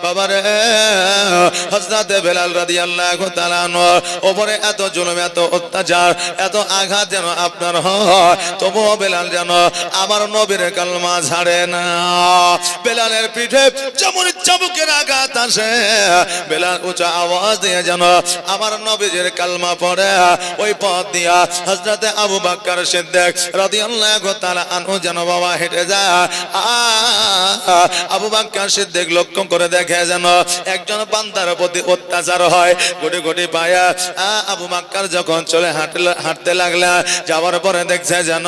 বাবারে হযরত বেলাল রাদিয়াল্লাহু তাআলা ওপরে এত জুলুম এত অত্যাচার এত আঘাত যেন আপনার হয়, তবুও বেলাল যেন আমার নবীর কালেমা ছাড়ে না। বেলালের পিঠে যেমন চাবুকের আঘাত আসে, বেলাল উঁচা আওয়াজ দিয়ে যেন আমার নবীর কালেমা পড়ে। ওই পথ দিয়া হযরত আবু বকর সিদ্দিক রাদিয়াল্লাহু তাআলা আনহু যেন বাবা হেঁটে যায়। আবু বকর সিদ্দিক লক্ষ্য করে দেখে যেন একজন বান্দার প্রতি অত্যাচার হয়। গুটি গুটি পায়া আবু বকর যখন চলে হাঁটতে লাগলা, যাওয়ার পরে দেখছে যেন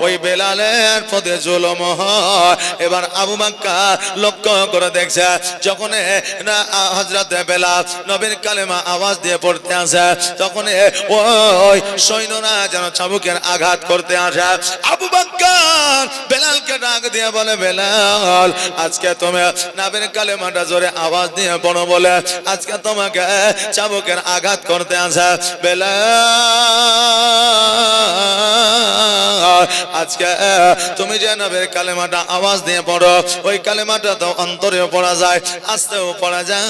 ওই বেলালের প্রতি জুলুম হয়। এবার আবু বকর লক্ষ্য করে দেখছে যখন হযরত বেলাল নবীর কালেমা আওয়াজ দিয়ে পড়তে আসে, তখন ওই সৈন্যরা যেন চাবুকের আঘাত করতে আসে। আবু বকর বেলালকে ডাক দিয়ে বলে, বেলাল আজকে তুমি নবীর কালেমাটা জোরে আওয়াজ দিয়ে পড়ো বলে আজকে তোমাকে চাবুকের আঘাত করতে আসে। বেলাল আজকে তুমি যে নবীর কালেমাটা আওয়াজ দিয়ে পড়ো, ওই কালেমাটা তো অন্তরে পড়া যায়, আস্তেও পড়া যায়।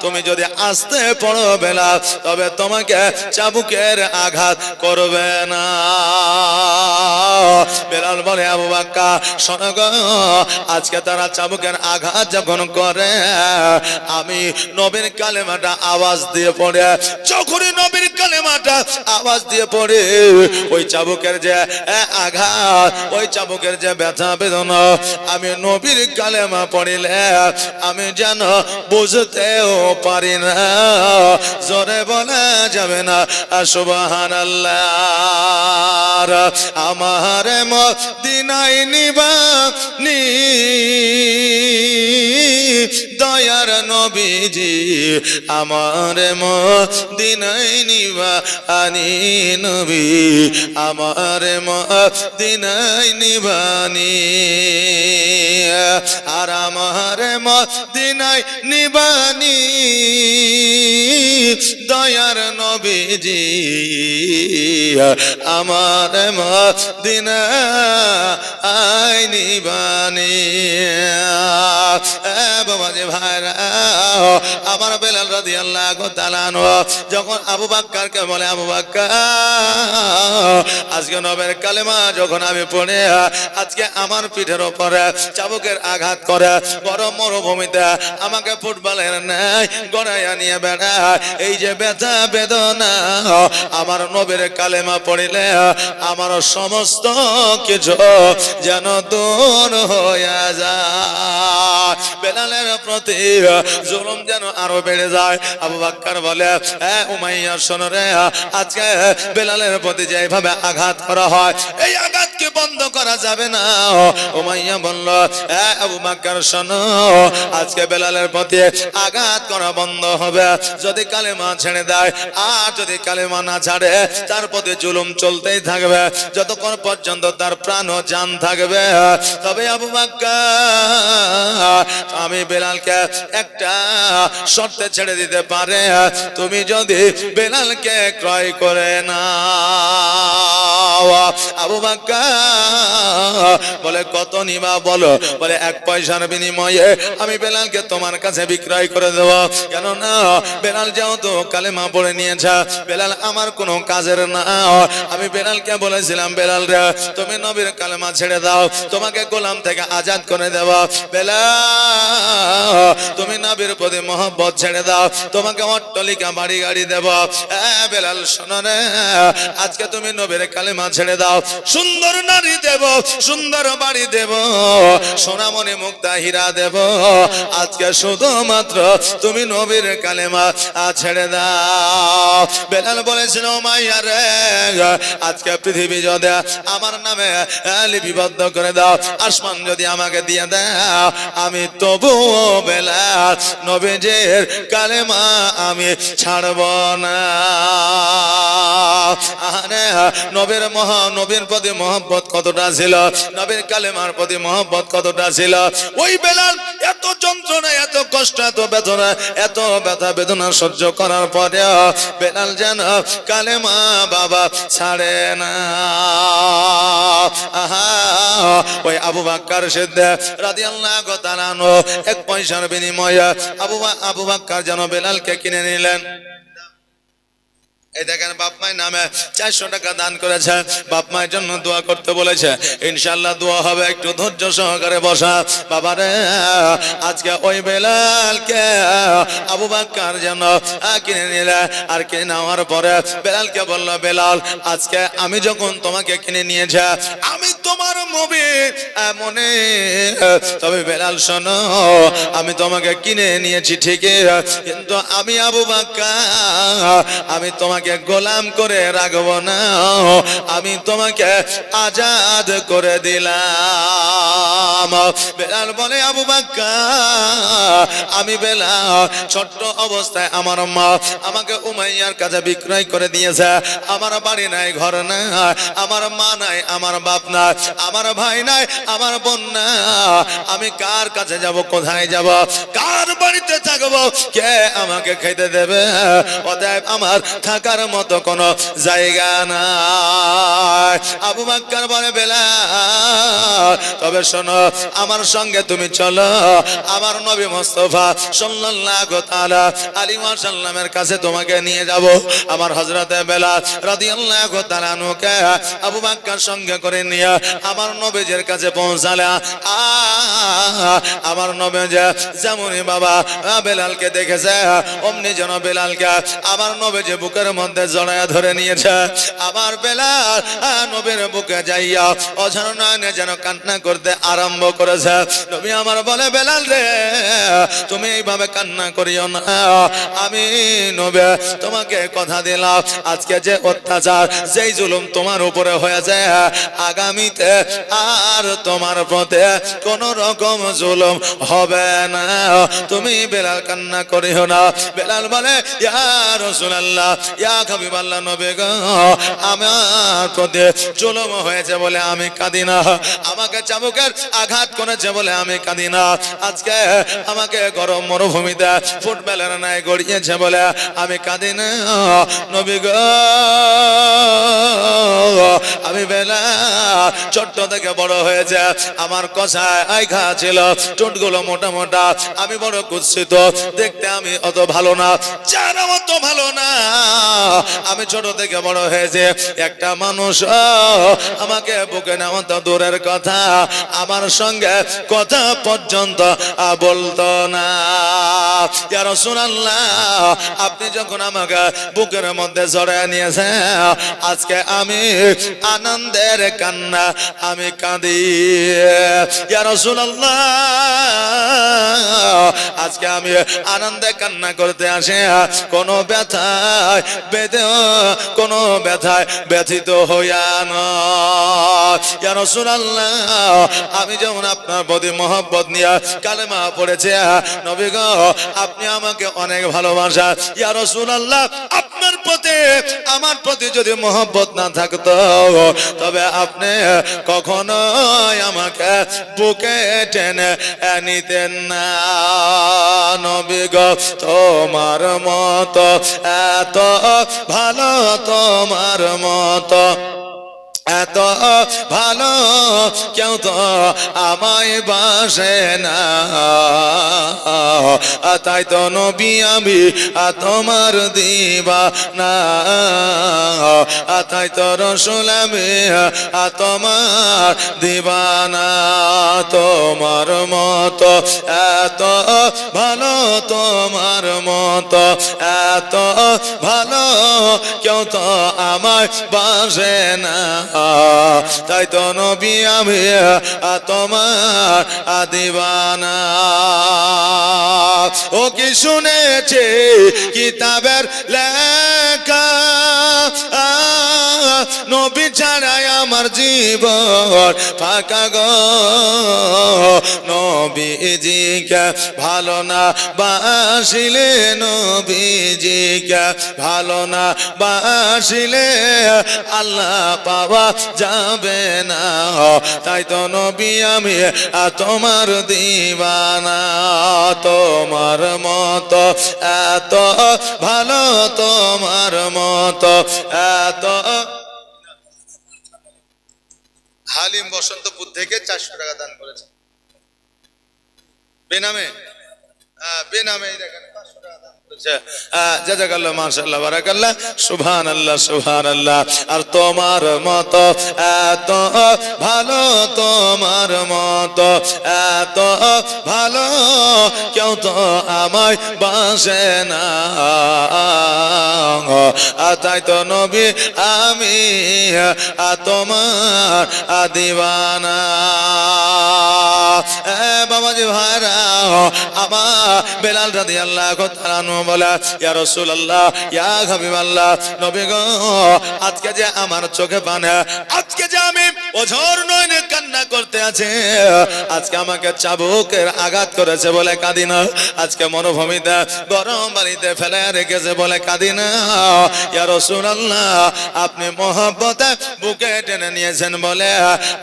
তুমি যদি আস্তে পড়ো বেলাল, তবে তোমাকে চাবুকের আঘাত করবে না। বেলাল বলে, আবু বকর শোনো গো, আজকে তারা চাবুকের আঘাত যখন করে, আমি নবীর কালেমাটা আওয়াজ দিয়ে পড়ে, যখনই নবীর কালেমাটা আওয়াজ দিয়ে পড়ে, ওই চাবুকের যে আঘাত, ওই চাবুকের যে ব্যথা বেদনা, আমি নবীর কালেমা পড়িলে আমি যেন বুঝতেও পারি না। জোরে বলা যাবে না সুবহানাল্লাহ। আমার মদিনায় নিবানি দয়ার নবীজি, আমার মদিনায় নিবানি নবী, আমার মদিনায় নিবানি, আর আমার মদিনায় নিবানি দয়ার নবীজি, আমার মদিনায় নিবানি। বাবাজি ভাইরা, আমার বেলাল রাদিয়াল্লাহু তাআলা আনহু যখন আবু বকরকে বলে, আবু বকর আজকে নবীর কালেমা যখন আমি পড়ে, আজকে আমার পিঠের উপরে চাবুকের আঘাত করে, গরম মরুভূমিতে আমাকে ফুটবলের ন্যায় গড়াইয়া নিয়ে বেড়ায়, এই যে ব্যথা বেদনা, আমার নবীর কালেমা পড়িলে আমার সমস্ত কিছু যেন দূর হয়ে যায়। বেলালের প্রতি জুলুম যেন আরো বেড়ে যায়। আবু বকর বলে, উমাইয়া শোনো রে, আজকে বেলালের প্রতি যে এইভাবে আঘাত করা হয়, এই আঘাতকে বন্ধ করা যাবে না। উমাইয়া বলল, আবু বকর শোনো, আজকে বেলালের প্রতি আঘাত করা বন্ধ হবে যদি কালেমা ছেড়ে দেয়, আর যদি কালেমা না ছাড়ে তার প্রতি জুলুম চলতেই থাকবে যতক্ষণ পর্যন্ত তার প্রাণ ও জান থাকবে। তবে আবু বকর আমি বেলালকে একটা শর্তে ছেড়ে দিতে পারে, তুমি যদি বেলালকে ক্রয় করে নাও। আবু বকর বলে, কত নিবা বলো? বলে, 1 পয়সার বিনিময়ে আমি বেলালকে তোমার কাছে বিক্রয় করে দেব। কেন না, বেলাল যেহেতু কালেমা পড়ে নিয়েছে, বেলাল আমার কোনো কাজের না। আমি বেলালকে বলেছিলাম, বেলাল রে তুমি নবীর কালেমা ছেড়ে দাও, তোমাকে গোলাম থেকে আজাদ করে দেব। বেলাল তুমি নবীর প্রতি মহব্বত ছেড়ে দাও, তোমাকে অট্টালিকা বাড়ি গাড়ি দেব। বেলাল শোনো রে, আজকে তুমি নবীর কালেমা ছেড়ে দাও, সুন্দর নারী দেব, সুন্দর বাড়ি দেব, সোনামণি মুক্তা হীরা দেব, আজকে শুধুমাত্র তুমি নবীর কালেমা ছেড়ে দাও। বেলাল বলেছিল, মাইয়া রে আজকে পৃথিবী যদি আমার নামে লিপিবদ্ধ করে দাও, আসমান যদি আমাকে দিয়ে দাও, আমি তবুও বেলাল নবীর কালেমা আমি ছাড়ব না। আরে নবীর নবীর প্রতি মহব্বত কতটা ছিল, নবীর কালেমার প্রতি মহব্বত কতটা ছিল। ওই বেলাল এত যন্ত্রণা এত কষ্ট, এত বেদনা, এত ব্যথা বেদনা সহ্য করার পরে বেলাল যেন কালেমা বাবা ছাড়ে না। আহা, ওই আবু বকর সিদ্দিক রাদিয়াল্লাহু তাআলা আনহু এক পয়সার বিনিময়ে আবু বকর যেন বেলালকে কিনে নিলেন। এই দেখেন, বাপ মায়ের নামে 400 টাকা দান করেছে, বাপ মায়ের জন্য দোয়া করতে বলেছে, ইনশাআল্লাহ দোয়া হবে। একটু ধৈর্য সহকারে বসা বাবারে। আজকে ওই বেলালকে আবু বকর যেন কিনে নিলে, আর কিনে নেওয়ার পরে বেলালকে বলল, বেলাল আজকে আমি যখন তোমাকে কিনে নিয়েছে আমি তোমার মনে, তবে বেলাল শোনো, আমি তোমাকে কিনে নিয়েছি ঠিকই, কিন্তু আমি আবু বকর আমি তোমাকে গোলাম করে রাখবো না, আমি তোমাকে আজাদ করে দিলাম। বেলাল বলে, আবু বকর আমি বেলাল ছোট্ট অবস্থায় আমার মা আমাকে উমাইয়ার কাছে বিক্রয় করে দিয়েছে, আমার বাড়ি নাই, ঘর নাই, আমার মা নাই, আমার বাপ নাই, আমার ভাই নাই, আমার বোন নাই, আমি কার কাছে যাব, কোথায় যাব, কার বাড়িতে থাকবো, কে আমাকে খেতে দেবে? অতএব আমার থাকার মতো কোনো জায়গা নাই। আবু বকর বলে, বেলাল তবে শোনো, আমার সঙ্গে তুমি চলো, আমার নবী মুস্তাফা সাল্লাল্লাহু তাআলা আলাইহি ওয়াসাল্লামের কাছে তোমাকে নিয়ে যাব। আমার হযরতে বেলাল রাদিয়াল্লাহু তাআলা আনহুকে আবু বকর সঙ্গে করে নিয়ে আমার নবীজির কাছে পৌঁছালে, আমার নবীজি যেমনই বাবা বেলালকে দেখেছে, অমনি যেন বেলালকে আমার নবীজি বুকের মধ্যে জড়ায়া ধরে নিয়েছে। আমার বেলাল নবীর বুকে যাইয়া অঝর নয়নে যেন কান্না করতে আরম্ভ করেছে। নবী আমার বলে, বেলাল রে তুমি এইভাবে কান্না করিও না, আমি নবী তোমাকে কথা দিলাম, আজকে যে অত্যাচার, যেই জুলুম তোমার উপরে হয়েছে, আগামীতে আর তোমার প্রতি কোন রকম জুলুম হবে না, তুমি বেলাল কান্না করিও না। বেলাল বলে, ইয়া রাসূলুল্লাহ, ইয়া হাবিবাল্লাহ, নবী গো আমার প্রতি জুলুম হয়েছে বলে আমি কাঁদি না, আমাকে চাবুকের আঘাত করেছে বলে আমি কাঁদি না, আজকে আমাকে গরম মরুভূমিতে ফুটবলের নাই গড়িয়েছে বলে আমি কাঁদি না, নবী গো আমি বেলাল ছোট্ট থেকে বড় হয়েছে, আমার কষায় আইঘা ছিল, ঠোঁটগুলো মোটা মোটা, আমি বড় কুৎসিত, দেখতে আমি অত ভালো না, চেহারা অত ভালো না, আমি ছোট থেকে বড় হয়েছে, একটা মানুষ আমাকে বুকে নেওয়া তো দূরের কথা, আমার সঙ্গে কথা পর্যন্ত বলতো না। ইয়া রাসূলুল্লাহ, আপনি যখন আমাকে বুকের মধ্যে জড়ায় নিয়েছেন, আজকে আমি আনন্দের কান্না আমি কাঁদি। ইয়া রাসূলুল্লাহ, আজকে আমি আনন্দে কান্না করতে আসে, কোনো ব্যথায় কোনো ব্যথায় ব্যথিত হইয়া না। ইয়া রাসূলুল্লাহ, আমি যেমন আপনার প্রতি মহব্বত নিয়ে কালেমা পড়েছে, নবী গো আপনি আমাকে অনেক ভালোবাসা। ইয়া রাসূলুল্লাহ, আপনার প্রতি আমার প্রতি যদি মহব্বত না থাকতো, তবে আপনি কখনোই আমাকে বুকে টেনে নিতেন না। নবী গো তোমার মতো এত ভালো, তোমার মতো এত ভালো কেউ তো আমায় বাসে না, তাই তো নবী আমি তোমার দিওয়ানা, তাই তো রাসূল আমি তোমার দিওয়ানা, তোমার মতো এত ভালো, তোমার মতো এত ভালো কেউ তো আমায় বাসে না, তাই তো নবী আমি তোমার দিওয়ানা। ও কি শুনেছে কিতাবের লেখা, নবী ছাড়াই আমার জীবন জীবন ফাঁকা গো নবীজিকে ভালো না বাসিলে নবীজিকে ভালো না বাসিলে আল্লাহ পাওয়া যাবে না তাই তো নবী আমি তোমার দিওয়ানা তোমার মতো এত ভালো তোমার মতো এত হালিম বসন্তপুর থেকে 400 টাকা দান করেছে বেনামে বেনামে দেখেন 500 টাকা দান করেছে জাযাকাল্লাহ মাশাআল্লাহ বারাকাল্লাহ সুবহানাল্লাহ সুবহানাল্লাহ আর তোমার মতো এত ভালো তোমার মতো এত ভালো কেউ তো আমায় বাসে না তাই তো নবী আমি তোমার দিওয়ানা বাবাজি ভাইরা আমার বেলাল রাদিয়াল্লাহু তাআলা বলে ইয়া রাসূলুল্লাহ ইয়া হাবিবাল্লাহ নবী গো আজকে যে আমার চোখে পানি আজকে যে আমি ওঝর নয়নে কান্না করতে আছে আজকে আমাকে চাবুকের আঘাত করেছে বলে কাঁদি না আজকে মরুভূমিতে গরম বাড়িতে ফেলে রেখেছে বলে কাঁদি না ইয়া রাসূলুল্লাহ আপনি মহব্বতে বুকে টেনে নিয়েছেন বলে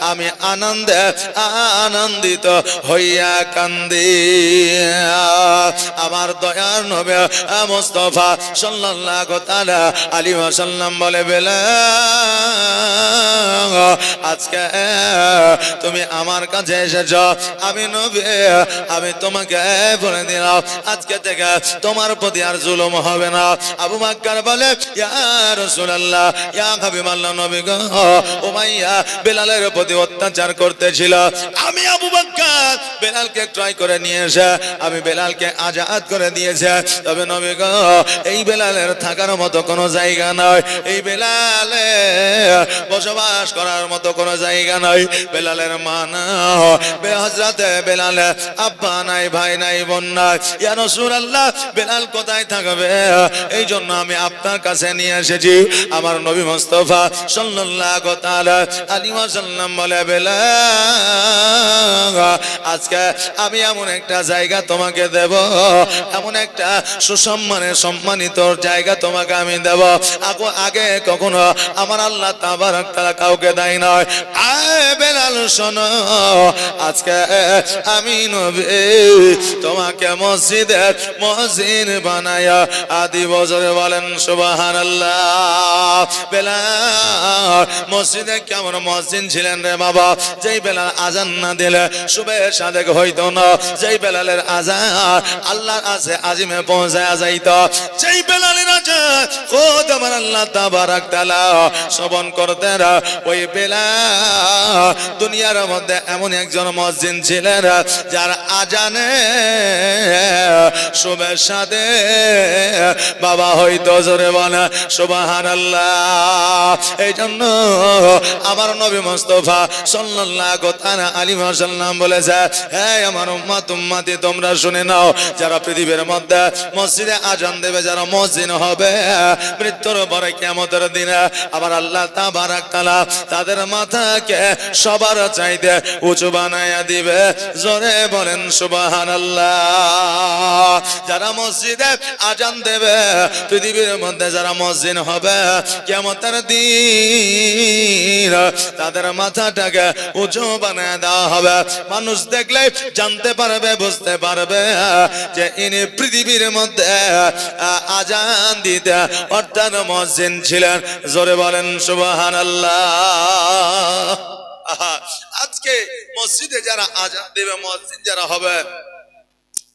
আমি আনন্দে আনন্দিত হইয়া কান্দি আমার দয়ার নবী মুস্তাফা সাল্লাল্লাহু তাআলা আলাইহি ওয়াসাল্লাম বলে বেলাল আজকে তুমি আমার কাছে এসেছো আমি নবী আমি তোমাকে বলে দিলাম আজকে থেকে তোমার প্রতি আর জুলুম হবে না আবু বকর বলে ইয়া রাসূলুল্লাহ ইয়া হাবিবাল্লাহ নবী গো উমাইয়া বেলালের প্রতি অত্যাচার করতেছিল আমি আবু বকর বেলালকে ট্রাই করে নিয়ে এসে আমি বেলালকে আজাদ করে দিয়েছে তবে নবী গো এই বেলালের থাকার মতো কোনো জায়গা নয় এই বেলালে বসবাস করার মতো কোনো জায়গা নয় বেলালের মা না হযরতে বেলালে আব্বা নাই ভাই নাই বোন নাই ইয়া রাসূলুল্লাহ বেলাল কোথায় থাকবে এই জন্য আমি আপনার কাছে নিয়ে এসেছি আমার নবী মুস্তাফা সাল্লাল্লাহু তাআলা আলাইহি ওয়াসাল্লাম বলে বেলাল আজকে আমি এমন একটা জায়গা তোমাকে দেব এমন একটা সুসম্মানের সম্মানিত জায়গা তোমাকে আমি দেব আগে কখনো আমার আল্লাহ তাবারক তাআলা কাউকে দেয় না আয় বেলাল শোনো আজকে আমি নবী তোমাকে মসজিদের মুয়াজ্জিন বানায়া আদি বজরে বলেন সুবহানাল্লাহ বেলাল মসজিদে কেমন মুয়াজ্জিন ছিলেন রে বাবা যেই বেলাল আযান না দিলে সুবহের সাদেক হইতো না যেই বেলালের আযান আল্লাহর কাছে আজিমে পৌঁছায়া যাইতো যেই বেলালের আযান খোদ আমার আল্লাহ তাবারক তাআলা শ্রবণ করতেন ওই বেলাল দুনিয়ার মধ্যে এমন একজন মুয়াজ্জিন ছিলেন যার আযানে সুবহের সাথে বাবা হইতো জোরে বলে সুবহানাল্লাহ এই জন্য আমার নবী মুস্তাফা সাল্লাল্লাহু তাআলা আলাইহি ওয়াসাল্লাম বলেছে হে আমার উম্মত উম্মতি তোমরা শুনে নাও যারা পৃথিবীর মধ্যে মসজিদে আযান দেবে যারা মুয়াজ্জিন হবে মৃত্যুর পরে কিয়ামতের দিনে আমার আল্লাহ তাবারক তাআলা তাদের মাথাকে সবার চাইতে উঁচু বানায়া দিবে জোরে বলেন সুবহানাল্লাহ যারা মসজিদে আযান দেবে পৃথিবীর মধ্যে যারা মুয়াজ্জিন হবে কিয়ামতের দিন তাদের মাথাটাকে উঁচু বানায়া দেওয়া হবে মানুষ দেখলে জানতে পারবে বুঝতে পারবে যে ইনি পৃথিবীর মধ্যে আযান দিতে অর্থাৎ মুয়াজ্জিন ছিলেন জোরে বলেন সুবহানাল্লাহ আজকে মসজিদে যারা আযান দেবে মুয়াজ্জিন যারা হবে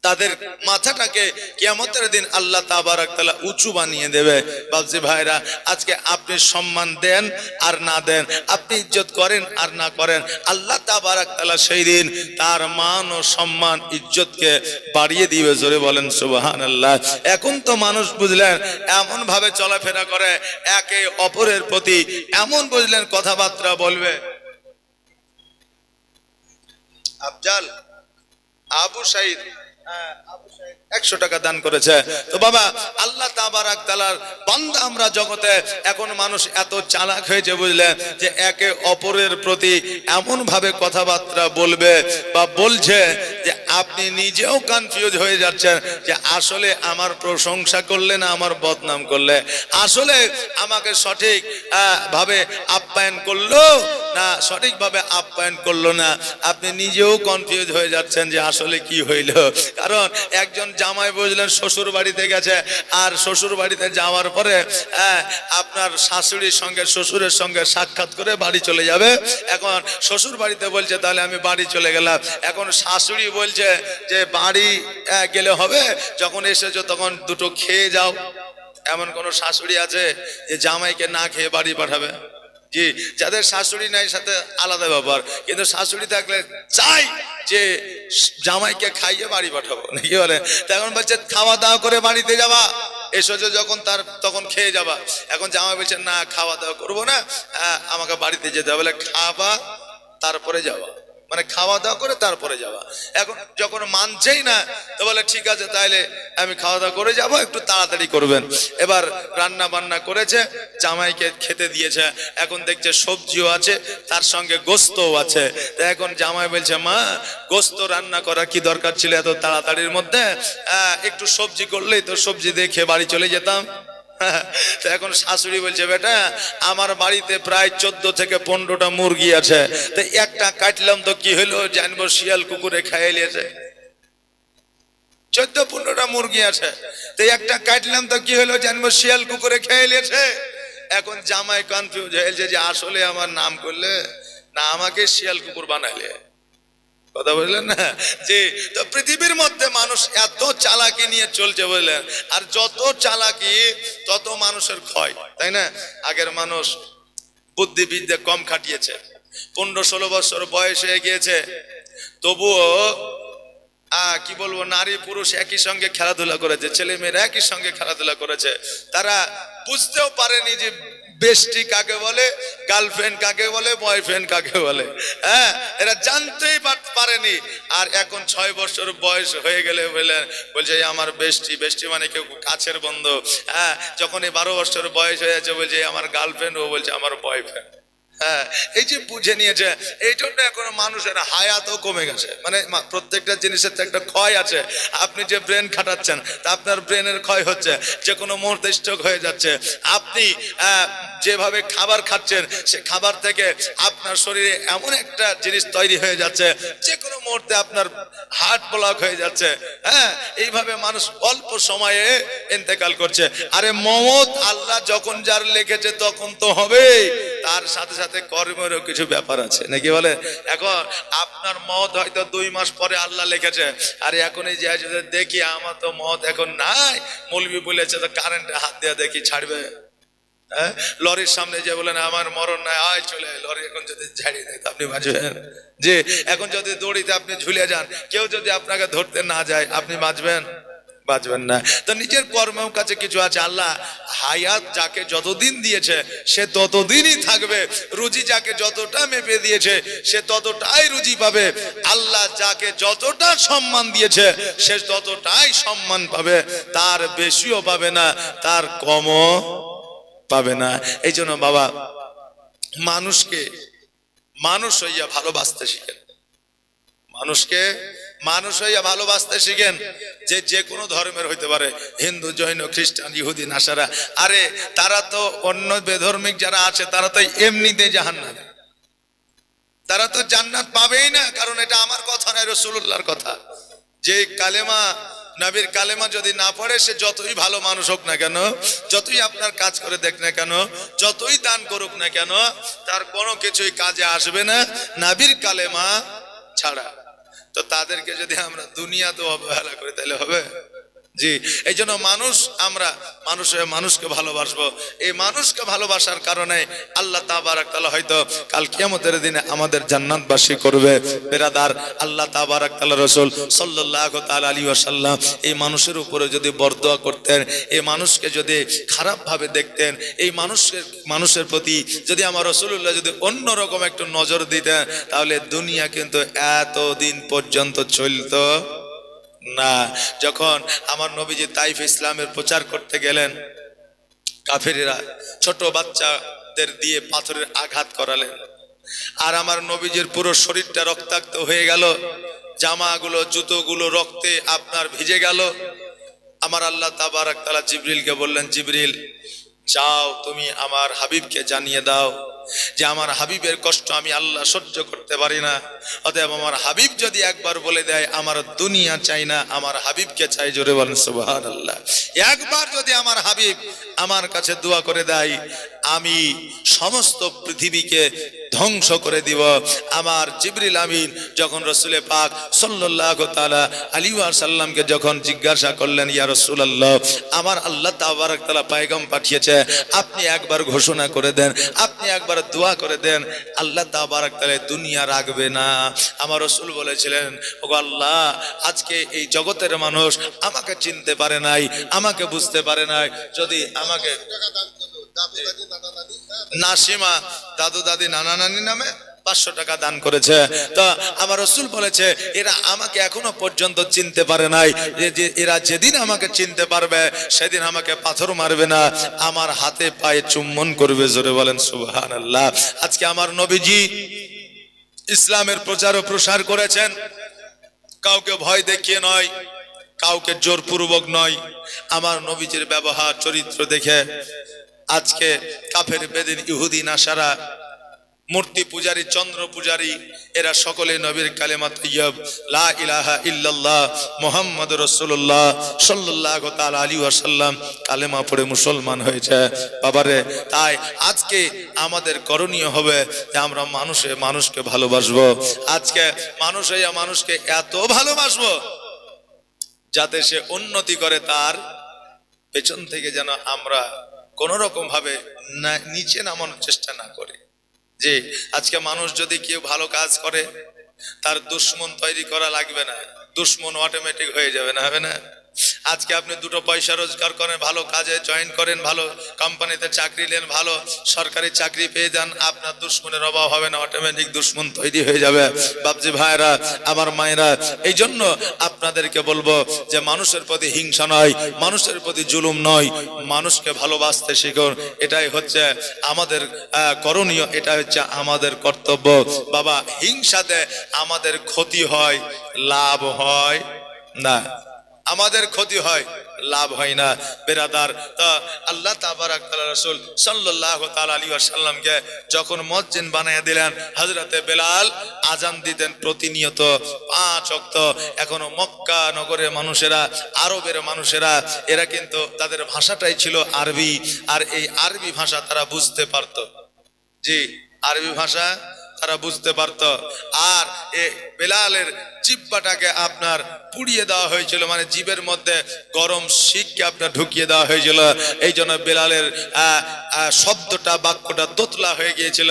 তাদের মাথাটাকে কিয়ামতের দিন আল্লাহ তাবারক তাআলা উঁচু বানিয়ে দেবে বাবজি ভাইরা আজকে আপনি সম্মান দেন আর না দেন আপনি ইজ্জত করেন আর না করেন আল্লাহ তাবারক তাআলা সেই দিন তার মান ও সম্মান ইজ্জতকে বাড়িয়ে দিবে জোরে বলেন সুবহানাল্লাহ এখন তো মানুষ বুঝলেন এমন ভাবে চলাফেরা করে একে অপরের প্রতি এমন বুঝলেন কথাবার্তা বলবে আফজাল আবু সাইদ 100 টাকা দান করেছে। তো বাবা আল্লাহ তাবারাক তাআলার বান্দা আমরা জগতে এখন মানুষ এত চালাক হয়েছে বুঝলে, যে একে অপরের প্রতি এমন ভাবে কথাবার্তা বলবে বা বলছে যে আপনি নিজেও কনফিউজ হয়ে যাচ্ছেন যে আসলে আমার প্রশংসা করলে না আমার বদনাম করলে, আসলে আমাকে সঠিক ভাবে আপ্যায়ন করলো না সঠিকভাবে আপ্যায়ন করলো না, আপনি নিজেও কনফিউজ হয়ে যাচ্ছেন যে আসলে কি হইল। কারণ একজন জামাই বুঝলেন শ্বশুর বাড়িতে গেছে, আর শ্বশুর বাড়িতে যাওয়ার পরে আপনার শাশুড়ির সঙ্গে শ্বশুরের সঙ্গে সাক্ষাৎ করে বাড়ি চলে যাবে। এখন শ্বশুর বাড়িতে বলছে তাহলে আমি বাড়ি চলে গেলাম, এখন শাশুড়ি বলছে যে বাড়ি গেলে হবে, যখন এসেছো তখন দুটো খেয়ে যাও। এমন কোন শাশুড়ি আছে যে জামাইকে না খেয়ে বাড়ি পাঠাবে? জি, যাদের শাশুড়ি নাই সাথে আলাদা ব্যাপার, কিন্তু শাশুড়ি থাকলে চাই যে জামাইকে খাইয়ে বাড়ি পাঠাবো, নাকি বলে? তখন বলছে খাওয়া দাওয়া করে বাড়িতে যাবা, এসেছো যখন তখন খেয়ে যাবা। এখন জামাই বলছে না খাওয়া দাওয়া করবো না, আমাকে বাড়িতে যেতে হবে। বলে খাবা তারপরে যাওয়া, মানে খাওয়া দাওয়া করে তারপরে যাওয়া। এখন যখন মানছেই না তো বলে ঠিক আছে তাইলে আমি খাওয়া দাওয়া করে যাব, একটু তাড়াতাড়ি করবেন। এবার রান্না বান্না করেছে, জামাইকে খেতে দিয়েছে, এখন দেখছে সবজিও আছে তার সঙ্গে গোস্তও আছে। তো এখন জামাই বলছে মা গোস্ত রান্না করা কি দরকার ছিল এত তাড়াতাড়ির মধ্যে, একটু সবজি করলেই তো সবজি দিয়ে খেয়ে বাড়ি চলে যেতাম। তো এখন শাশুড়ি বলছে বেটা আমার বাড়িতে প্রায় 14 থেকে 15টা মুরগি আছে, তো একটা কাটলাম তো কি হলো, জানবো শিয়াল কুকুরে খাইয়ে নিয়েছে। 14-15টা মুরগি আছে, তো একটা কাটলাম তো কি হলো, জানবো শিয়াল কুকুরে খেয়ে নিয়েছে। এখন জামাই কনফিউজ হয়েছে যে আসলে আমার নাম করলে না আমাকে শিয়াল কুকুর বানাইলে। কথা বললেন না? যে তো পৃথিবীর মধ্যে মানুষ এত চালাকি নিয়ে চলছে বুঝলেন, আর যত চালাকি তত মানুষের ক্ষয়, তাই না? আগের মানুষ বুদ্ধিবিদ্যা কম খাটিয়েছে, 15-16 বছর বয়স হয়ে গিয়েছে, তবুও কি বলবো নারী পুরুষ একই সঙ্গে খেলাধুলা করেছে, ছেলে মেয়েরা একই সঙ্গে খেলাধুলা করেছে। তারা বুঝতেও পারেনি যে বেস্টি কাকে বলে, গার্লফ্রেন্ড কাকে বলে, বয়ফ্রেন্ড কাকে বলে। হ্যাঁ, এরা জানতেই পারেনি। আর এখন 6 বছর বয়স হয়ে গেলে বলছে আমার বেস্টি, বেস্টি মানে কেউ কাছের বন্ধু। হ্যাঁ, যখন 12 বছর বয়স হয়েছে বলছে আমার গার্লফ্রেন্ড, ও বলছে আমার বয়ফ্রেন্ড। হ্যাঁ, এই যে বুঝে নিয়েছে, এই জন্য এখন মানুষের হায়াতও কমে গেছে। মানে প্রত্যেকটা জিনিসের তো একটা ক্ষয় আছে। আপনি যে ব্রেন খাটাচ্ছেন তা আপনার ব্রেনের ক্ষয় হচ্ছে, যে কোনো মুহূর্তে স্ট্রোক হয়ে যাচ্ছে। আপনি যেভাবে খাবার খাচ্ছেন সে খাবার থেকে আপনার শরীরে এমন একটা জিনিস তৈরি হয়ে যাচ্ছে, যে কোনো মুহূর্তে আপনার হার্ট ব্লক হয়ে যাচ্ছে। হ্যাঁ, এইভাবে মানুষ অল্প সময়ে ইন্তেকাল করছে। আরে মওত আল্লাহ যখন যার লিখেছে তখন তো হবেই, তার সাথে সাথে কর্মেরও কিছু ব্যাপার আছে, নাকি বলে? এখন আপনার মওত হয়তো 2 মাস পরে আল্লাহ লিখেছে, আর এখন এই যে দেখি আমার তো মওত এখন নাই, মৌলবি বলেছে তো কারেন্টে হাত দিয়ে দেখি ছাড়বে। হ্যাঁ, লরির সামনে যে বলেন আমার মরণ নাই, আয় চলে লরি এখন যদি ঝাড়িয়ে দেয় আপনি বাঁচবেন? যে এখন যদি দড়িতে আপনি ঝুলে যান, কেউ যদি আপনাকে ধরতে না যায়, আপনি বাঁচবেন? বাঁচবেন না। তো নিজের কর্মের কাছে কিছু আছে। আল্লাহ হায়াত যাকে যতদিন দিয়েছে সে ততদিনই থাকবে, রুজি যাকে যতটা মেপে দিয়েছে সে ততটাই রুজি পাবে, আল্লাহ যাকে যতটা সম্মান দিয়েছে সে ততটাই সম্মান পাবে, তার বেশিও পাবে না, তার কমও পাবে না। এই জন্য বাবা মানুষকে মানুষ হইয়া ভালোবাসতে শিখেন, মানুষকে মানুষ হইয়া ভালোবাসতে শিখেন। যে কোনো ধর্মের হইতে পারে, হিন্দু, জৈন, খ্রিস্টান, ইহুদি, নাসারা। আরে তারা তো অন্য বেধর্মিক যারা আছে তারা তো এমনিতে জাহান্নামে, তারা তো জান্নাত পাবেই না। কারণ এটা আমার কথা নয়, রাসূলুল্লাহর কথা। যে কালেমা নবীর কালেমা যদি না পড়ে সে যতই ভালো মানুষ হোক না কেন, যতই আপনার কাজ করে দেখ না কেন, যতই দান করুক না কেন, তার কোনো কিছুই কাজে আসবে না নবীর কালেমা ছাড়া। তো তাদেরকে যদি আমরা দুনিয়াতে অবহেলা করি তাহলে হবে? জি, এই জন্য আমরা মানুষকে ভালোবাসবো। এই মানুষকে ভালোবাসার কারণে আল্লাহ তাবারাক তাআলা হয়তো কাল কিয়ামতের দিনে আমাদের জান্নাতবাসী করবে। বেরাদার, আল্লাহ তাবারাক তাআলা রাসূল সাল্লাল্লাহু তাআলা আলাইহি ওয়াসাল্লাম এই মানুষের উপরে যদি বরদোয়া করতেন, এই মানুষকে যদি খারাপ ভাবে দেখতেন, এই মানুষের প্রতি যদি আমার রাসূলুল্লাহ যদি অন্যরকম একটু নজর দিতেন, তাহলে দুনিয়া কিন্তু এতদিন পর্যন্ত চলতো না। যখন আমার নবীজি তাইফ ইসলামের প্রচার করতে গেলেন, কাফেরেরা ছোট বাচ্চাদের দিয়ে পাথরের আঘাত করালেন, আর আমার নবীজির পুরো শরীরটা রক্তাক্ত হয়ে গেল, জামাগুলো জুতোগুলো রক্তে আপনার ভিজে গেল। আমার আল্লাহ তাবারাক তাআলা জিবরিলকে বললেন, জিবরিল যাও তুমি আমার হাবিবকে জানিয়ে দাও যে আমার হাবিবের কষ্ট আমি আল্লাহ সহ্য করতে পারি না, অতএব আমার হাবিব যদি একবার বলে দেয় আমার দুনিয়া চাই না, আমার হাবিবকে চাই, জোরে বলেন সুবহানাল্লাহ। একবার যদি আমার হাবিব আমার কাছে দোয়া করে দেয়, আমি সমস্ত পৃথিবীকে ধ্বংস করে দিব। আমার জিবরিল আমিন যখন রাসূলে পাক সাল্লাল্লাহু তাআলা আলাইহি ওয়াসাল্লামকে যখন জিজ্ঞাসা করলেন, ইয়া রাসূলুল্লাহ, আমার আল্লাহ তাবারক তাআলা পয়গম পাঠিয়েছে, আপনি একবার ঘোষণা করে দেন, আপনি একবার দোয়া করে দেন, আল্লাহ তাবারক তাআলা দুনিয়া রাখবে না। আমার রাসূল বলেছিলেন, ওগো আল্লাহ, আজকে এই জগতের মানুষ আমাকে চিনতে পারে নাই, আমাকে বুঝতে পারে নাই, যদি আমাকে নাসিমা দাদু দাদি নানা নানি নামে 500 টাকা দান করেছে। তো আমার রাসূল বলেছে, এরা আমাকে এখনো পর্যন্ত চিনতে পারে নাই, যে এরা যেদিন আমাকে চিনতে পারবে সেদিন আমাকে পাথর মারবে না, আমার হাতে পায়ে চুম্বন করবে, জোরে বলেন সুবহানাল্লাহ। আজকে আমার নবীজি ইসলামের প্রচার ও প্রসার করেছেন, কাউকে ভয় দেখিয়ে নয়, কাউকে জোরপূর্বক নয়। আমার নবীজির ব্যবহার চরিত্র দেখে আজকে কাফের বেদিন ইহুদি নাসারা মূর্তি পূজারী চন্দ্র পূজারী এরা সকলে নবীর কালেমা তাইয়্যিব লা ইলাহা ইল্লাল্লাহ মুহাম্মাদুর রাসূলুল্লাহ সাল্লাল্লাহু তাআলা আলাইহি ওয়াসাল্লাম কালেমা পড়ে মুসলমান হয়েছে। বাবারে, তাই আজকে আমাদের করণীয় হবে যে আমরা মানুষকে ভালোবাসবো। আজকে মানুষকে এত ভালোবাসবো যাতে সে উন্নতি করে, তার পেছন থেকে যেন আমরা কোন রকম ভাবে নিচে নামানোর চেষ্টা না করি। যে আজকে মানুষ যদি কেউ ভালো কাজ করে, তার দুশ্মন তৈরি করা লাগবে না, দুশ্মন অটোমেটিক হয়ে যাবে না, হবে না? আজকে আপনি দুটো পয়সা রোজগার করেন, ভালো কাজে জয়েন করেন, ভালো কোম্পানিতে চাকরি নেন, ভালো সরকারি চাকরি পেয়ে যান, আপনার দুশ্মনের অভাব হবে না, অটোমেটিক দুশ্মন তৈরি হয়ে যাবে। বাপজি ভাইরা, আমার মায়েরা, এই জন্য আপনাদেরকে বলবো যে মানুষের প্রতি হিংসা নয়, মানুষের প্রতি জুলুম নয়, মানুষকে ভালোবাসতে শিখুন। এটাই হচ্ছে আমাদের করণীয়, এটা হচ্ছে আমাদের কর্তব্য। বাবা, হিংসাতে আমাদের ক্ষতি হয়, লাভ হয় না, আমাদের ক্ষতি হয়, লাভ হয় না। বেরাদার, তা আল্লাহ তাবারাক তাআলা রাসূল সাল্লাল্লাহু তাআলা আলাইহি ওয়াসাল্লামকে যখন মুয়াজ্জিন বানিয়ে দিলেন, হযরতে বেলাল আজান দিতেন প্রতিনিয়ত 5 ওয়াক্ত। এখনো মক্কা নগরের মানুষেরা, আরবের মানুষেরা, এরা কিন্তু তাদের ভাষাটাই ছিল আরবি, আর এই আরবি ভাষা তারা বুঝতে পারত। জি, আরবি ভাষা তারা বুঝতে পারত। আর এই বেলালের জিহ্বাটাকে আপনার পুড়িয়ে দেওয়া হয়েছিল, মানে জিভের মধ্যে গরম শিককে আপনার ঢুকিয়ে দেওয়া হয়েছিল। এই জন্য বেলালের শব্দটা, বাক্যটা তোতলা হয়ে গিয়েছিল,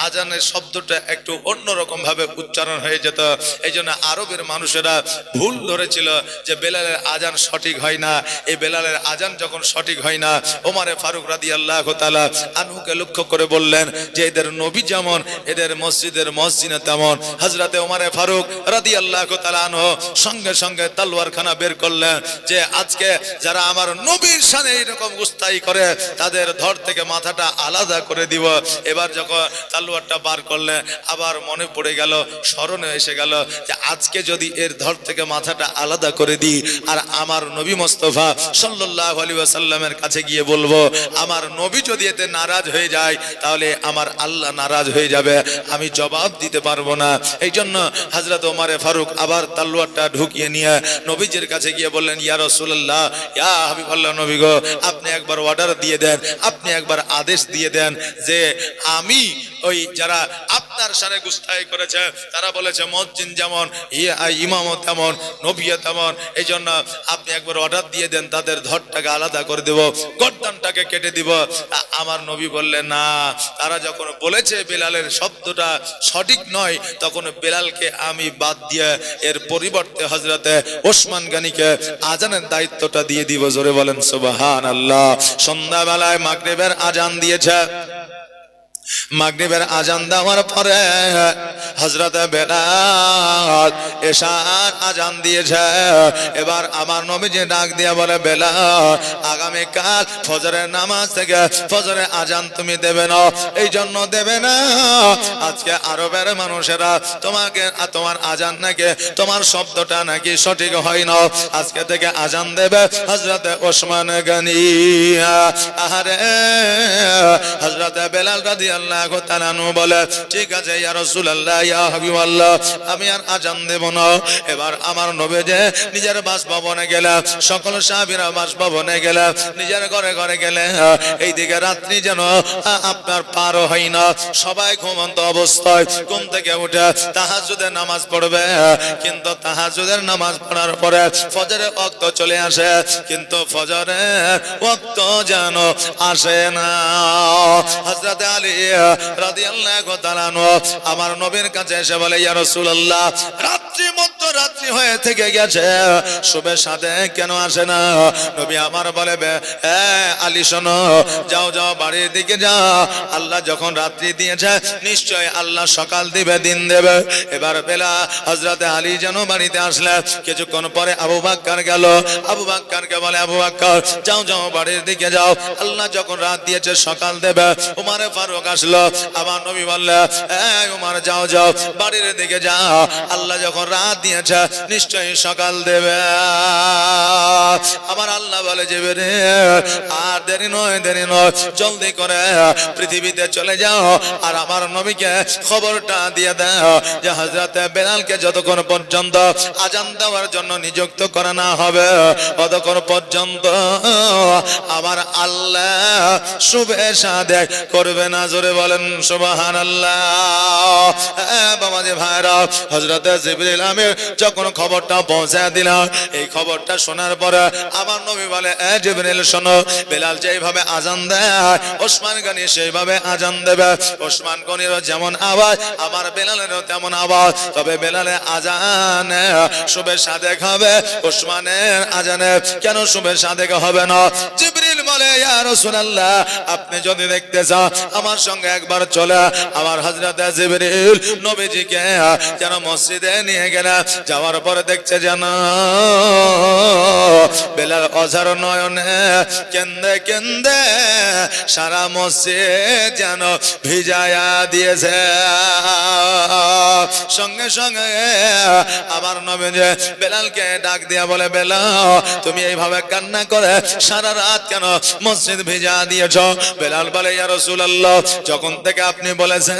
আজানের শব্দটা একটু অন্যরকম ভাবে উচ্চারণ হয়ে যেত। এই জন্য আরবের মানুষেরা ভুল ধরেছিল যে বেলালের আজান সঠিক হয় না। এই বেলালের আজান যখন সঠিক হয় না, ওমরে ফারুক রাদিয়াল্লাহু তাআলা আনহুকে লক্ষ্য করে বললেন যে এদের নবী যেমন, এদের মসজিদের মসজিদে তেমন। হযরতে ওমরে ফারুক রাদিয়াল্লাহু তাআলা আনহু সঙ্গে সঙ্গে তলোয়ারখানা বের করলেন যে আজকে যারা আমার নবীর সামনে এরকম গুস্তাই করে তাদের ধর থেকে মাথাটা আলাদা করে দিব। এবার যখন তলোয়ারটা বার করলেন, আবার মনে পড়ে গেল, স্মরণে এসে গেল যে আজকে যদি এর ধর থেকে মাথাটা আলাদা করে দিই আর আমার নবী মুস্তাফা সাল্লাল্লাহু আলাইহি ওয়াসাল্লামের কাছে গিয়ে বলবো, আমার নবী যদি এতে নারাজ হয়ে যায় তাহলে আমার আল্লাহ নারাজ হয়ে যাবে, আমি জবাব দিতে পারবো না। এই জন্য হযরত ওমরে ফারুক আবার তলোয়ারটা ঢুকিয়ে নিয়ে নবীজির কাছে গিয়ে বললেন, ইয়া রাসূলুল্লাহ, ইয়া হাবিবাল্লাহ, নবী গো, আপনি একবার অর্ডার দিয়ে দেন, আপনি একবার আদেশ দিয়ে দেন যে আমি ওই যারা আপনার সামনে গুস্তাই করেছে, তারা বলেছে মুয়াজ্জিন যেমন, ইমামত তেমন, নবীও তেমন, এই জন্য আপনি একবার অর্ডার দিয়ে দেন, তাদের ধরটাকে আলাদা করে দেব, গর্দানটাকে কেটে দিব। আমার নবী বললেন, না, তারা যখন বলেছে বেলালের শব্দটা সঠিক নয়, তখন বেলালকে আমি বাদ দিয়ে এর পরিবর্তে হযরতে ওসমান গনিকে আজানের দায়িত্বটা দিয়ে দিব। জোরে বলেন সুবহানাল্লাহ। সন্ধ্যাবেলায় মাগরিবের আজান দিয়েছে, মাগরিবের আজান দেওয়ার পরে হযরত বেলাল এশার আজান দিয়েছে। এবার আমার নবীজি ডাক দিয়ে বলে, বেলাল আগামী কাল ফজরের নামাজ থেকে ফজরের আজান তুমি দেবে না। এই জন্য দেবে না, আজকে আরবের মানুষেরা তোমাকে তোমার আজান নাকি তোমার শব্দটা নাকি সঠিক হয় না, আজকে থেকে আজান দেবে হযরত ওসমান গনি। আহারে হযরত বেলাল রাদিয়াল্লাহু তাআলা আনহু বলে, ঠিক আছে ইয়া রাসূলুল্লাহ ইয়া হাবিবাল্লাহ, আমি আর আজান দেব না। এবার আমার নবী যে নিজের বাসভবনে গেলেন, সকল সাহাবীরা বাসভবনে গেলেন, নিজের ঘরে ঘরে গেলেন। এইদিকে রাত্রি যেন আপনার পার হয় না, সবাই ঘুমন্ত অবস্থায় ঘুম থেকে উঠে তাহাজ্জুদের নামাজ পড়বে। কিন্তু তাহাজ্জুদের নামাজ পড়ার পরে ফজরের ওয়াক্ত চলে আসে, কিন্তু ফজরের ওয়াক্ত যেন আসে না। হযরত আলী রাদিয়াল্লাহু তাআলা আনহু আমার নবীর কাছে এসে বলে, ইয়া রাসূলুল্লাহ, রাত্রি মধ্যরাত্রি হয়ে থেকে গেছে, শুভের সাথে কেন আসে না? নবী আমার বলে, আলী শোনো, যাও যাও বাড়ির দিকে যাও, আল্লাহ যখন রাত্রি দিয়েছে নিশ্চয় আল্লাহ সকাল দিবে, দিন দেবে। এবার বেলা হযরত আলী যেন বাড়িতে আসলে, কিছুক্ষণ পরে আবু বকর গেল, আবু বকরকে বলে, আবু বকর যাও যাও বাড়ির দিকে যাও, আল্লাহ যখন রাত দিয়েছে সকাল দেবে। উমর ফারুক আসলো, আমার নবী বললেন, উমর যাও যাও বাড়ির দিকে যাও, আল্লাহ যখন রাত দিয়েছে নিশ্চয়ই সকাল দেবে। আমার আল্লাহ বলে, জিবরিল আর দেরি নয়, দেরি নয়, জলদি করে পৃথিবীতে চলে যাও আর আমার নবীকে খবরটা দিয়ে দাও যে হযরত বেলালকে যতক্ষণ পর্যন্ত আজান দেওয়ার জন্য নিযুক্ত করা না হবে ততক্ষণ পর্যন্ত আমার আল্লাহ শুভে সাদেক করবে না। জোরে বলেন সুবহানাল্লাহ। বাবাজি ভাইরা, হযরত জিবরিল আমিন যখন খবরটা পৌঁছে দিল, এই খবরটা শোনার পরে আমার নবী বলে, জিবরিল শোনো, বেলাল যেভাবে আজান দেয় ওসমান গনি সেইভাবে আজান দেবে। ওসমান গনির যেমন আওয়াজ আমার বেলালেরও তেমন আওয়াজ, তবে বেলালের আজানে শুভে সাদেক হবে, ওসমানের আজানে কেন শুভে সাদেক হবে না? জিবরিল বলে, ইয়া রাসূলুল্লাহ, আপনি যদি দেখতে চান আমার সঙ্গে একবার চলে। আমার হযরত জিবরিল নবীজিকে যেন মসজিদে নিয়ে গেল, যাওয়ার পরে দেখছে যেন বেলাল অঝার নয়নে কেন্দে কেন্দে সারা মসজিদ যেন ভিজায়া দিয়েছে। সঙ্গে সঙ্গে আমার নবী যে বেলালকে ডাক দিয়া বলে, বেলাল তুমি এইভাবে কান্না করে সারা রাত কেন মসজিদ ভিজা দিয়েছ? বেলাল বলে, ইয়া রাসূলুল্লাহ, যখন থেকে আপনি বলেছেন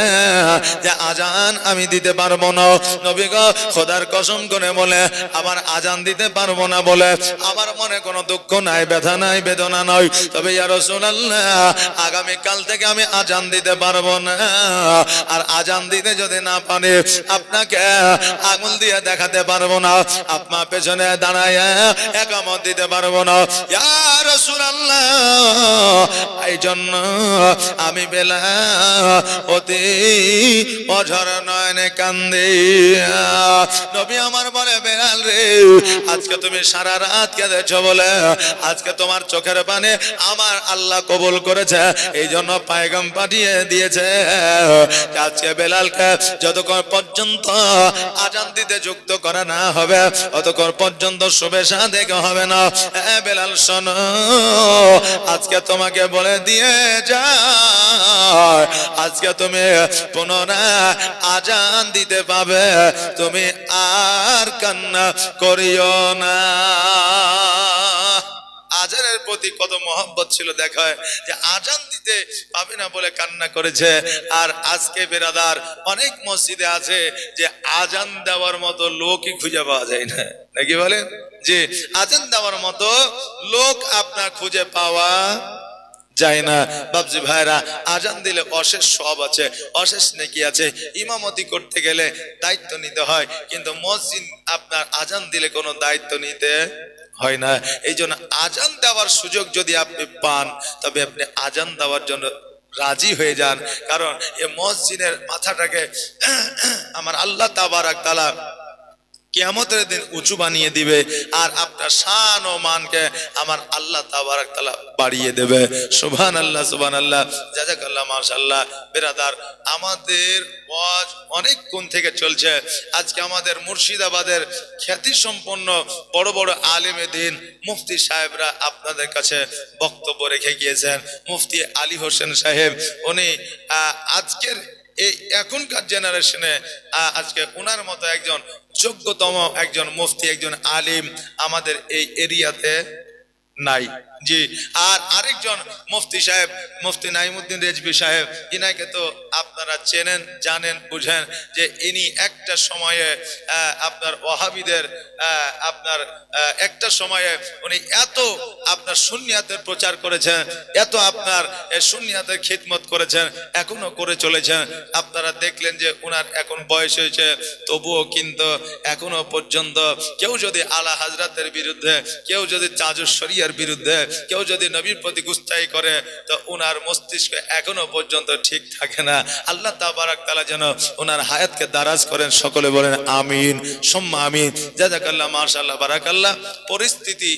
যে আজান আমি দিতে পারবো না, নবী গো খোদার কসম করে বলে আমার আজান দিতে পারবো না বলে আমার মনে কোনো দুঃখ নাই, ব্যথা নাই, বেদনা নাই, তবে ইয়া রাসূলুল্লাহ আগামী কাল থেকে আমি আজান দিতে পারবো না। আর আজান দিতে যদি না পারি আপনাকে আঙুল দিয়ে দেখাতে পারবো না, আপনার পেছনে দাঁড়ায় একামত দিতে পারবো না। ইয়া রাসূলুল্লাহ, এই জন্য আমি বেলাল অতি অঝর নয়নে কান্দি। নবী আমার বলে, বেলাল রে, আজকে তুমি সারা রাত কেঁদেছ বলে আজকে তোমার চোখের পানি আমার আল্লাহ কবুল করেছে, এই জন্য পায়গাম পাঠিয়ে দিয়েছে। আজকে বেলালকে যতক্ষণ পর্যন্ত আজান দিতে যুক্ত করা না হবে ততক্ষণ পর্যন্ত শুভে সাদেক হবে না। বেলাল শোনো, আজকে তোমাকে বলে দিয়ে যায়, আজকে তুমি পুনরায় আজান দিতে পাবে, তুমি আর কান্না করিও না। আজানের প্রতি কত মহব্বত ছিল দেখায় যে আজান দিতে পাবে না বলে কান্না করেছে। আর আজকে বেরাদার অনেক মসজিদে আছে যে আজান দেওয়ার মতো লোকই খুঁজে পাওয়া যায় না, নাকি বলেন? যে আজান দেওয়ার মতো লোক আপনার খুঁজে পাওয়া যায় না। বাবজি ভাইরা, আজান দিলে অশেষ সওয়াব আছে, অশেষ নেকি আছে। ইমামতি করতে গেলে দায়িত্ব নিতে হয়, কিন্তু মসজিদ আপনার আজান দিলে কোনো দায়িত্ব নিতে হয় না। এই জন্য আজান দেওয়ার সুযোগ যদি আপনি পান তবে আপনি আজান দেওয়ার জন্য রাজি হয়ে যান, কারণ এই মসজিদের মাথাটাকে আমার আল্লাহ তাবারাক তাআলা কিয়ামতের দিন উঁচু বানিয়ে দিবে, আর আপনার শান ও মানকে আমার আল্লাহ তাবারক তাআলা বাড়িয়ে দেবে। সুবহানাল্লাহ সুবহানাল্লাহ, জাযাকাল্লাহ, মাশাআল্লাহ। বিরাদার, আমাদের ওয়াজ অনেকক্ষণ থেকে চলছে। আজকে আমাদের মুর্শিদাবাদের খ্যাতি সম্পন্ন বড় বড় আলেমে দ্বীন মুফতি সাহেবরা আপনাদের কাছে বক্তব্য রেখে গিয়েছেন। মুফতি আলী হোসেন সাহেব, উনি আজকের এই এখনকার জেনারেশনে আজকে ওনার মতো একজন যোগ্যতম একজন মুফতি, একজন আলিম আমাদের এই এরিয়াতে নাই। জি, আর আরেকজন মুফতি সাহেব, মুফতি নাইমুদ্দিন রেজভী সাহেব, ইনাকে তো আপনারা চেনেন, জানেন, বুঝেন যে ইনি একটা সময়ে আপনার ওয়াহাবিদের আপনার একটা সময়ে উনি এত আপনার সুন্নিয়াতের প্রচার করেছেন, এত আপনার সুন্নিয়াতের খিদমত করেছেন, এখনো করে চলেছেন। আপনারা দেখলেন যে ওনার এখন বয়স হয়েছে, তবুও কিন্তু এখনো পর্যন্ত কেউ যদি আলা হাজরাতের বিরুদ্ধে, কেউ যদি তাজুস শরিয়ার বিরুদ্ধে, কেউ যদি নবীর প্রতি গুস্তাখি করে, তো ওনার মস্তিষ্ক এখনো পর্যন্ত ঠিক থাকে না। আল্লাহ তাবারক তাআলা যেন ওনার হায়াতকে দারাজ করেন, সকলে বলেন আমিন সুম্মা আমিন। জাযাকাল্লাহ, মাশাআল্লাহ, বারাকাল্লাহ। পরিস্থিতি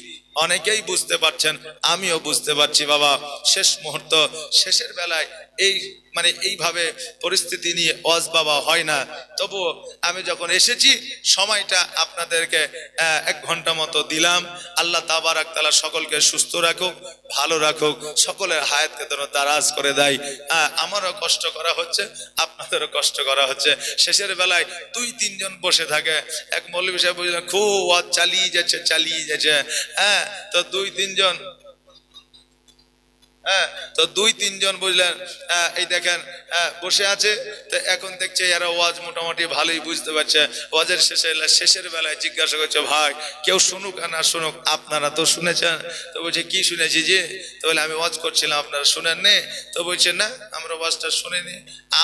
অনেকেই বুঝতে পারছেন, আমিও বুঝতে পারছি বাবা। শেষ মুহূর্ত, শেষের বেলায় এই মানে এইভাবে পরিস্থিতি নিয়ে ওয়াজ বাবা হয় না। তবুও আমি যখন এসেছি সময়টা আপনাদেরকে 1 ঘন্টা মতো দিলাম। আল্লাহ তাবারক তাআলা সকলকে সুস্থ রাখুক, ভালো রাখুক, সকলের হায়াতকে যেন দারাজ করে দেয়। আমারও কষ্ট করা হচ্ছে, আপনাদেরও কষ্ট করা হচ্ছে। শেষের বেলায় 2-3 জন বসে থাকে। এক মৌলভী সাহেব বুঝলেন খুব ওয়াজ চালিয়ে যাচ্ছে। তো 2-3 জন, তো 2-3 জন বুঝলেন এই দেখেন বসে আছে। তো এখন দেখছে এরা ওয়াজ মোটামুটি ভালোই বুঝতে পারছে। ওয়াজের শেষের বেলায় জিজ্ঞাসা করছে, ভাই কেউ শুনুক আর না শুনুক, আপনারা তো শুনেছেন। তো বলছে কি শুনেছি যে? তো বলে আমি ওয়াজ করছিলাম, আপনারা শুনেননি? তো বলছে না, আমরা ওয়াজটা শুনিনি।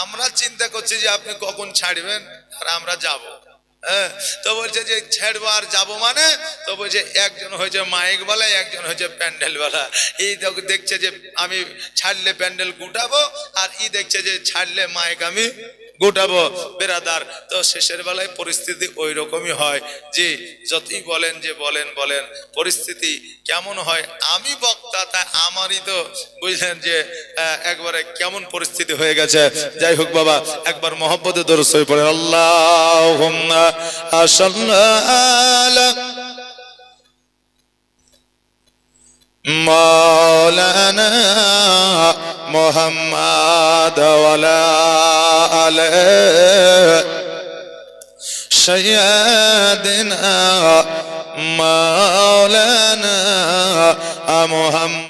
আমরা চিন্তা করছি যে আপনি কখন ছাড়বেন আর আমরা যাব। তো বলছে যে ছেড়বো আর যাবো মানে? তো বলছে একজন হয়েছে মাইক বালা, একজন হয়েছে প্যান্ডেল বালা। এই দেখছে যে আমি ছাড়লে প্যান্ডেল গুটাবো, আর ই দেখছে যে ছাড়লে মাইক আমি গুটাবো। বেরাদার, তো শেষের বেলায় পরিস্থিতি ওই রকমই হয়। যে যতই বলেন যে বলেন পরিস্থিতি কেমন হয়, আমি বক্তা, তাই আমারই তো বুঝলেন যে একবারে কেমন পরিস্থিতি হয়ে গেছে। যাই হোক বাবা, একবার মহব্বতে দরুদ শরীফ পড়ে, আল্লাহুম্মা সাল্লি মাওলানা মুহাম্মদ ওয়া আলা আলিহি সাইয়্যিদিনা মাওলানা মুহাম্মদ।